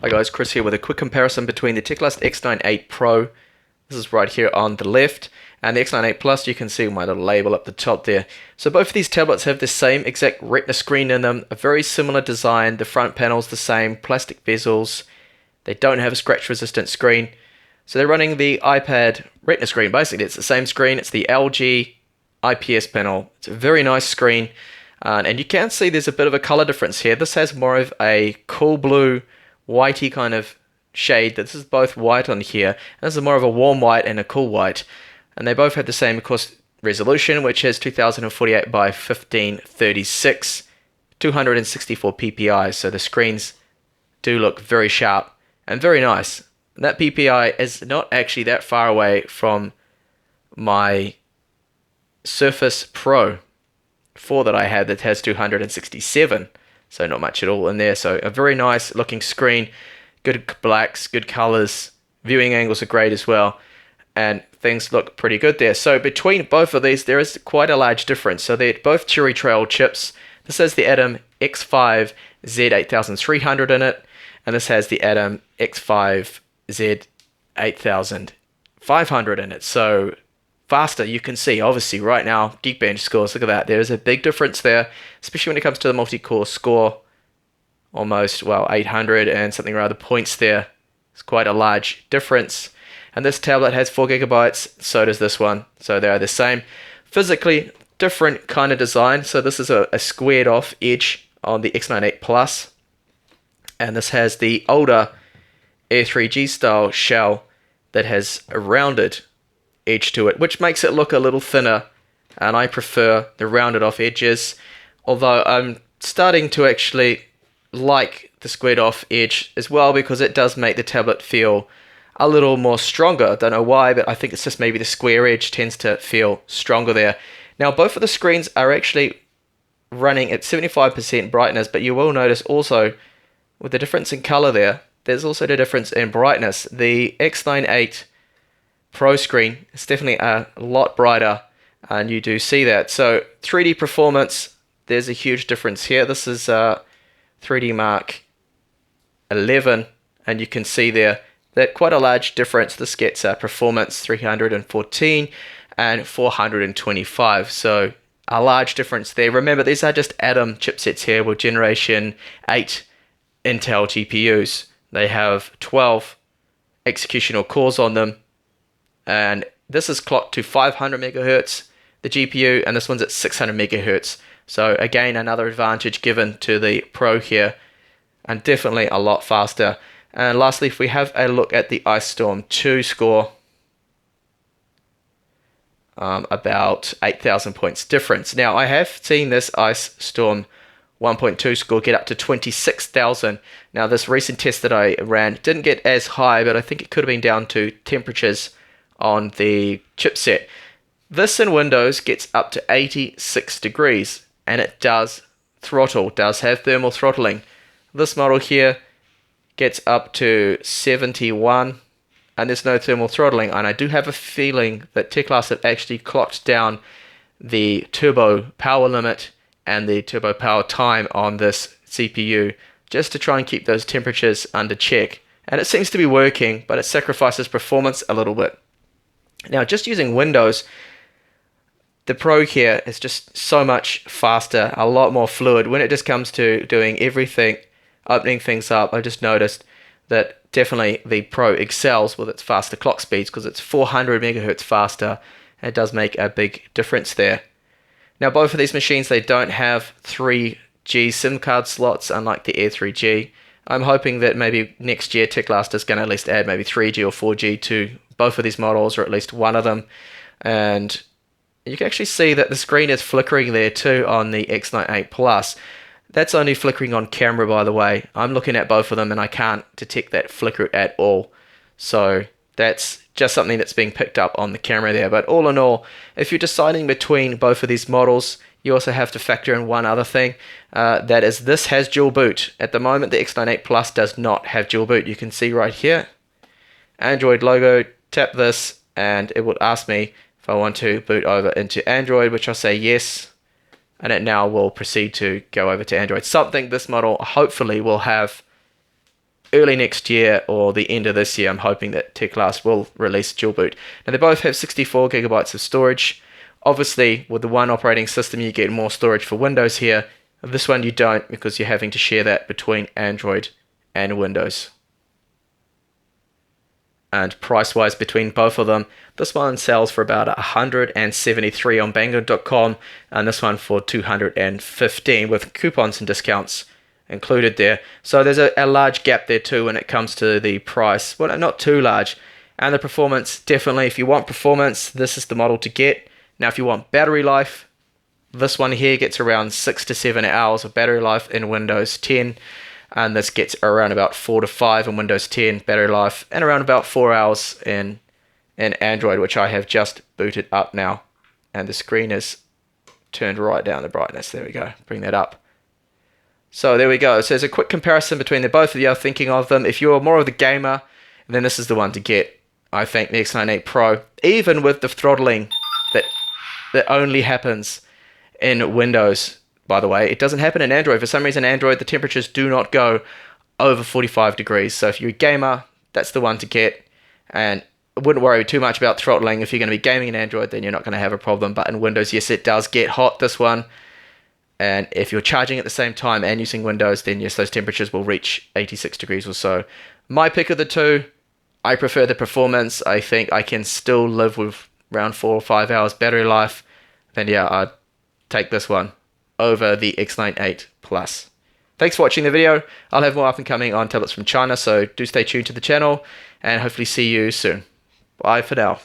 Hi guys, Chris here with a quick comparison between the Teclast X98 Pro, this is right here on the left, and the X98 Plus. You can see my little label up the top there. So both of these tablets have the same exact Retina screen in them, a very similar design. The front panel's the same, plastic bezels. They don't have a scratch resistant screen. So they're running the iPad Retina screen. Basically it's the same screen, it's the LG IPS panel. It's a very nice screen, and you can see there's a bit of a color difference here. This has more of a cool blue, whitey kind of shade. This is both white on here, and this is more of a warm white and a cool white, and they both have the same, of course, resolution, which is 2048 by 1536, 264 ppi. So the screens do look very sharp and very nice. And that ppi is not actually that far away from my Surface Pro 4 that I had that has 267. So not much at all in there. So a very nice looking screen, good blacks, good colors, viewing angles are great as well, and things look pretty good there. So between both of these, there is quite a large difference. So they're both Cherry Trail chips. This has the Atom X5 Z8300 in it, and this has the Atom X5 Z8500 in it. So faster, you can see obviously right now Geekbench scores, look at that, there's a big difference there, especially when it comes to the multi-core score. Almost, well, 800 and something or other points there. It's quite a large difference. And this tablet has 4 gigabytes, so does this one, so they are the same. Physically different kind of design. So this is a squared off edge on the X98 Plus, and this has the older Air3G style shell that has a rounded edge to it, which makes it look a little thinner, and I prefer the rounded off edges, although I'm starting to actually like the squared off edge as well, because it does make the tablet feel a little more stronger. I don't know why, but I think it's just maybe the square edge tends to feel stronger there. Now both of the screens are actually running at 75% brightness, but you will notice also with the difference in color there's also the difference in brightness. The X98 Pro screen is definitely a lot brighter, and you do see that. So 3D performance, there's a huge difference here. This is 3D Mark 11, and you can see there that quite a large difference. This gets performance 314 and 425, so a large difference there. Remember, these are just Atom chipsets here with Generation 8 Intel GPUs. They have 12 executional cores on them, and this is clocked to 500 megahertz, the GPU, and this one's at 600 megahertz. So again, another advantage given to the Pro here, and definitely a lot faster. And lastly, if we have a look at the Ice Storm 2 score, about 8,000 points difference. Now I have seen this Ice Storm 1.2 score get up to 26,000. Now this recent test that I ran didn't get as high, but I think it could have been down to temperatures on the chipset. This in Windows gets up to 86 degrees, and it does throttle, does have thermal throttling. This model here gets up to 71, and there's no thermal throttling. And I do have a feeling that Teclast have actually clocked down the turbo power limit and the turbo power time on this CPU just to try and keep those temperatures under check. And it seems to be working, but it sacrifices performance a little bit. Now, just using Windows, the Pro here is just so much faster, a lot more fluid. When it just comes to doing everything, opening things up, I just noticed that definitely the Pro excels with its faster clock speeds, because it's 400 megahertz faster, and it does make a big difference there. Now, both of these machines, they don't have 3G SIM card slots, unlike the Air3G. I'm hoping that maybe next year Teclast is going to at least add maybe 3G or 4G to both of these models, or at least one of them. And you can actually see that the screen is flickering there too on the X98 Plus. That's only flickering on camera, by the way. I'm looking at both of them and I can't detect that flicker at all. So that's just something that's being picked up on the camera there. But all in all, if you're deciding between both of these models, you also have to factor in one other thing. That is, this has dual boot. At the moment, the X98 Plus does not have dual boot. You can see right here, Android logo, tap this, and it will ask me if I want to boot over into Android, which I'll say yes. and it now will proceed to go over to Android. Something this model hopefully will have early next year or the end of this year, I'm hoping that Teclast will release dual boot. Now they both have 64 gigabytes of storage. Obviously, with the one operating system, you get more storage for Windows here. This one you don't, because you're having to share that between Android and Windows. And price-wise between both of them, this one sells for about $173 on Banggood.com, and this one for $215 with coupons and discounts included there. So there's a large gap there too when it comes to the price. Well, not too large. And the performance, definitely, if you want performance, this is the model to get. Now, if you want battery life, this one here gets around 6 to 7 hours of battery life in Windows 10. And this gets around about 4 to 5 in Windows 10 battery life, and around about 4 hours in Android, which I have just booted up now. And the screen is turned right down the brightness. There we go. Bring that up. So there we go. So there's a quick comparison between the both of you. Thinking of them. If you're more of the gamer, then this is the one to get. I think the X98 Pro, even with the throttling that only happens in Windows. By the way, it doesn't happen in Android. For some reason, Android, the temperatures do not go over 45 degrees. So if you're a gamer, that's the one to get. And I wouldn't worry too much about throttling. If you're going to be gaming in Android, then you're not going to have a problem. But in Windows, yes, it does get hot, this one. And if you're charging at the same time and using Windows, then yes, those temperatures will reach 86 degrees or so. My pick of the two, I prefer the performance. I think I can still live with around 4 or 5 hours battery life. Then yeah, I'd take this one over the X98 Plus. Thanks for watching the video. I'll have more up and coming on tablets from China, so do stay tuned to the channel and hopefully see you soon. Bye for now.